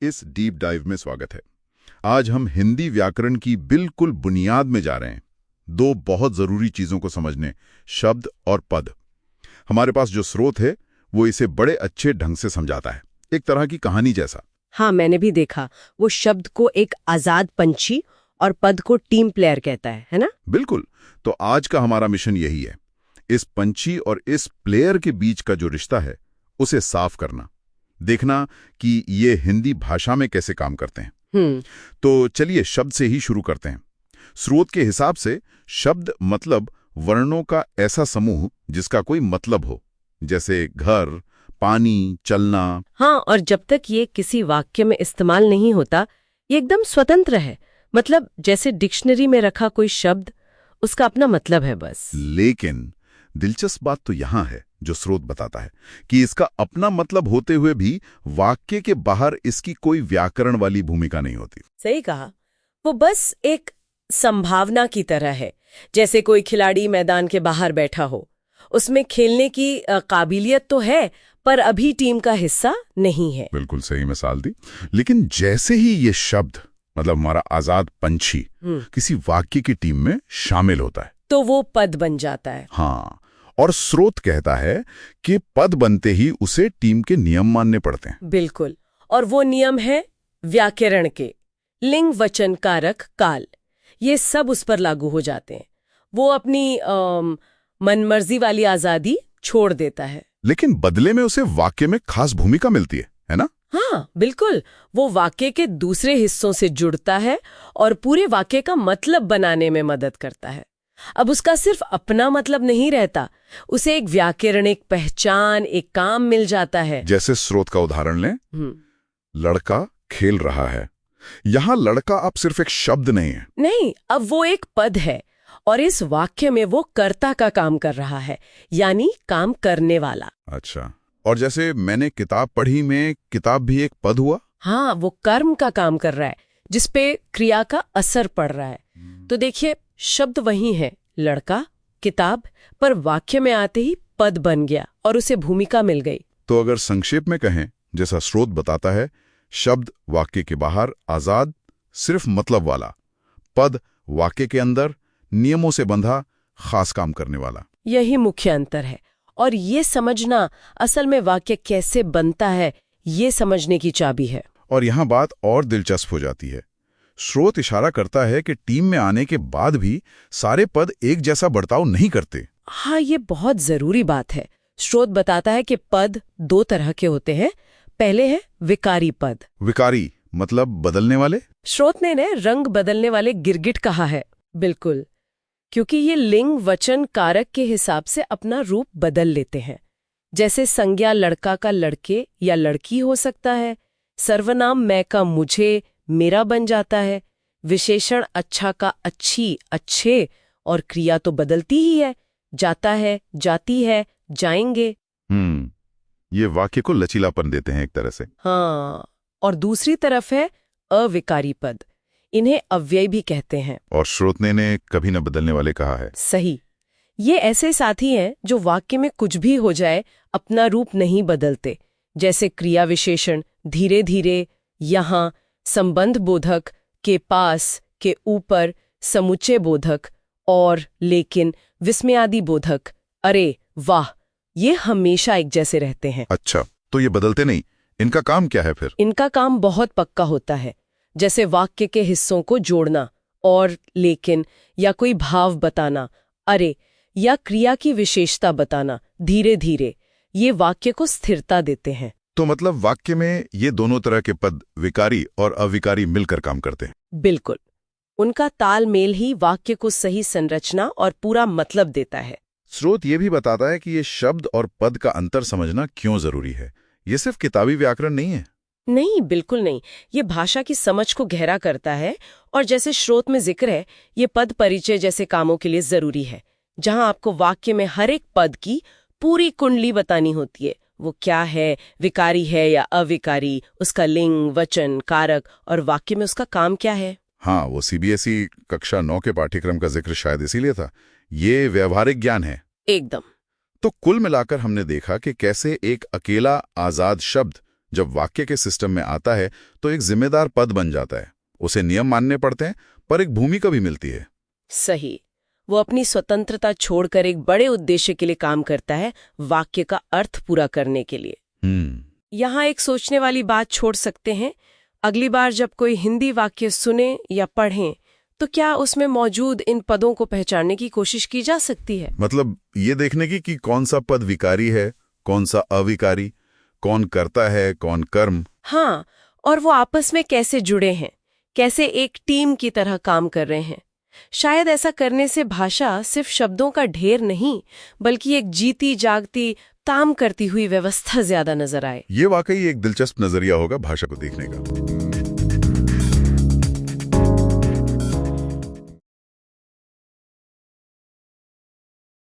इस deep dive में स्वागत है। आज हम हिंदी व्याकरण की बिल्कुल बुनियाद में जा रहे हैं, दो बहुत जरूरी चीजों को समझने, शब्द और पद। हमारे पास जो स्रोत है वो इसे बड़े अच्छे ढंग से समझाता है, एक तरह की कहानी जैसा। हाँ, मैंने भी देखा। वो शब्द को एक आजाद पंछी और पद को टीम प्लेयर कहता है ना? बिल्कुल। तो आज का हमारा मिशन यही है, इस पंछी और इस प्लेयर के बीच का जो रिश्ता है उसे साफ करना, देखना कि ये हिंदी भाषा में कैसे काम करते हैं। तो चलिए शब्द से ही शुरू करते हैं। स्रोत के हिसाब से शब्द मतलब वर्णों का ऐसा समूह जिसका कोई मतलब हो, जैसे घर, पानी, चलना। हाँ, और जब तक ये किसी वाक्य में इस्तेमाल नहीं होता, ये एकदम स्वतंत्र है। मतलब जैसे डिक्शनरी में रखा कोई शब्द, उसका अपना मतलब है बस। लेकिन दिलचस्प बात तो यहाँ है जो स्रोत बताता है कि इसका अपना मतलब होते हुए भी वाक्य के बाहर इसकी कोई व्याकरण वाली भूमिका नहीं होती। सही कहा। वो बस एक संभावना की तरह है, जैसे कोई खिलाड़ी मैदान के बाहर बैठा हो। उसमें खेलने की काबिलियत तो है, पर अभी टीम का हिस्सा नहीं है। बिल्कुल सही मिसाल दी। लेकिन जैसे ही ये शब्द मतलब हमारा आजाद पंछी किसी वाक्य की टीम में शामिल होता है तो वो पद बन जाता है। हाँ, और स्रोत कहता है कि पद बनते ही उसे टीम के नियम मानने पड़ते हैं। बिल्कुल, और वो नियम है व्याकरण के। लिंग, वचन, कारक, काल, ये सब उस पर लागू हो जाते हैं। वो अपनी मनमर्जी वाली आजादी छोड़ देता है, लेकिन बदले में उसे वाक्य में खास भूमिका मिलती है ना? हाँ बिल्कुल। वो वाक्य के दूसरे हिस्सों से जुड़ता है और पूरे वाक्य का मतलब बनाने में मदद करता है। अब उसका सिर्फ अपना मतलब नहीं रहता, उसे एक व्याकरणिक पहचान, एक काम मिल जाता है। जैसे स्रोत का उदाहरण लें, लड़का खेल रहा है। यहाँ लड़का अब सिर्फ एक शब्द नहीं, अब वो एक पद है, और इस वाक्य में वो कर्ता का काम कर रहा है, यानी काम करने वाला। अच्छा, और जैसे मैंने किताब पढ़ी में किताब भी एक पद हुआ। हाँ, वो कर्म का काम कर रहा है जिसपे क्रिया का असर पड़ रहा है। तो देखिए, शब्द वही है, लड़का, किताब, पर वाक्य में आते ही पद बन गया और उसे भूमिका मिल गई। तो अगर संक्षेप में कहें, जैसा स्रोत बताता है, शब्द वाक्य के बाहर आजाद, सिर्फ मतलब वाला, पद वाक्य के अंदर नियमों से बंधा, खास काम करने वाला। यही मुख्य अंतर है, और ये समझना असल में वाक्य कैसे बनता है, ये समझने की चाबी है। और यहाँ बात और दिलचस्प हो जाती है। स्रोत इशारा करता है कि टीम में आने के बाद भी सारे पद एक जैसा बर्ताव नहीं करते। हाँ, ये बहुत जरूरी बात है। स्रोत बताता है कि पद दो तरह के होते हैं। पहले है विकारी पद। विकारी मतलब बदलने वाले? स्रोत ने रंग बदलने वाले गिरगिट कहा है। बिल्कुल, क्योंकि ये लिंग, वचन, कारक के हिसाब से अपना रूप बदल लेते हैं। जैसे संज्ञा लड़का का लड़के या लड़की हो सकता है, सर्वनाम मैं का मुझे, मेरा बन जाता है, विशेषण अच्छा का अच्छी, अच्छे, और क्रिया तो बदलती ही है, जाता है, जाती है, जाएंगे। ये वाक्य को लचीलापन देते हैं एक तरह से। हाँ, और दूसरी तरफ है अविकारी पद। इन्हें अव्यय भी कहते हैं। और स्रोत ने कभी न बदलने वाले कहा है। सही। ये ऐसे साथी हैं जो वाक्य में कुछ भी हो जाए अपना रूप नहीं बदलते, जैसे क्रिया विशेषण धीरे धीरे, यहाँ, संबंध बोधक, के पास, के ऊपर, समुच्चय बोधक, और, लेकिन, विस्मयादि बोधक, अरे, वाह, ये हमेशा एक जैसे रहते हैं। अच्छा, तो ये बदलते नहीं। इनका काम क्या है फिर? इनका काम बहुत पक्का होता है, जैसे वाक्य के हिस्सों को जोड़ना, और, लेकिन, या कोई भाव बताना, अरे, या क्रिया की विशेषता बताना धीरे धीरे। ये वाक्य को स्थिरता देते हैं। तो मतलब वाक्य में ये दोनों तरह के पद, विकारी और अविकारी, मिलकर काम करते हैं। बिल्कुल, उनका तालमेल ही वाक्य को सही संरचना और पूरा मतलब देता है। स्रोत ये भी बताता है कि ये शब्द और पद का अंतर समझना क्यों जरूरी है। ये सिर्फ किताबी व्याकरण नहीं है। नहीं, बिल्कुल नहीं। ये भाषा की समझ को गहरा करता है, और जैसे स्रोत में जिक्र है, ये पद परिचय जैसे कामों के लिए जरूरी है, जहां आपको वाक्य में हर एक पद की पूरी कुंडली बतानी होती है। वो क्या है, विकारी है या अविकारी, उसका लिंग, वचन, कारक, और वाक्य में उसका काम क्या है। हाँ, वो सीबीएसई कक्षा 9 के पाठ्यक्रम का जिक्र शायद इसीलिए था। ये व्यवहारिक ज्ञान है एकदम। तो कुल मिलाकर हमने देखा कि कैसे एक अकेला आजाद शब्द जब वाक्य के सिस्टम में आता है तो एक जिम्मेदार पद बन जाता है। उसे नियम मानने पड़ते हैं, पर एक भूमिका भी मिलती है। सही। वो अपनी स्वतंत्रता छोड़कर एक बड़े उद्देश्य के लिए काम करता है, वाक्य का अर्थ पूरा करने के लिए। यहाँ एक सोचने वाली बात छोड़ सकते हैं। अगली बार जब कोई हिंदी वाक्य सुने या पढ़ें, तो क्या उसमें मौजूद इन पदों को पहचानने की कोशिश की जा सकती है? मतलब ये देखने की कि कौन सा पद विकारी है, कौन सा अविकारी, कौन करता है, कौन कर्म। हाँ, और वो आपस में कैसे जुड़े हैं, कैसे एक टीम की तरह काम कर रहे हैं। शायद ऐसा करने से भाषा सिर्फ शब्दों का ढेर नहीं, बल्कि एक जीती जागती काम करती हुई व्यवस्था ज्यादा नजर आए। ये वाकई एक दिलचस्प नजरिया होगा भाषा को देखने का।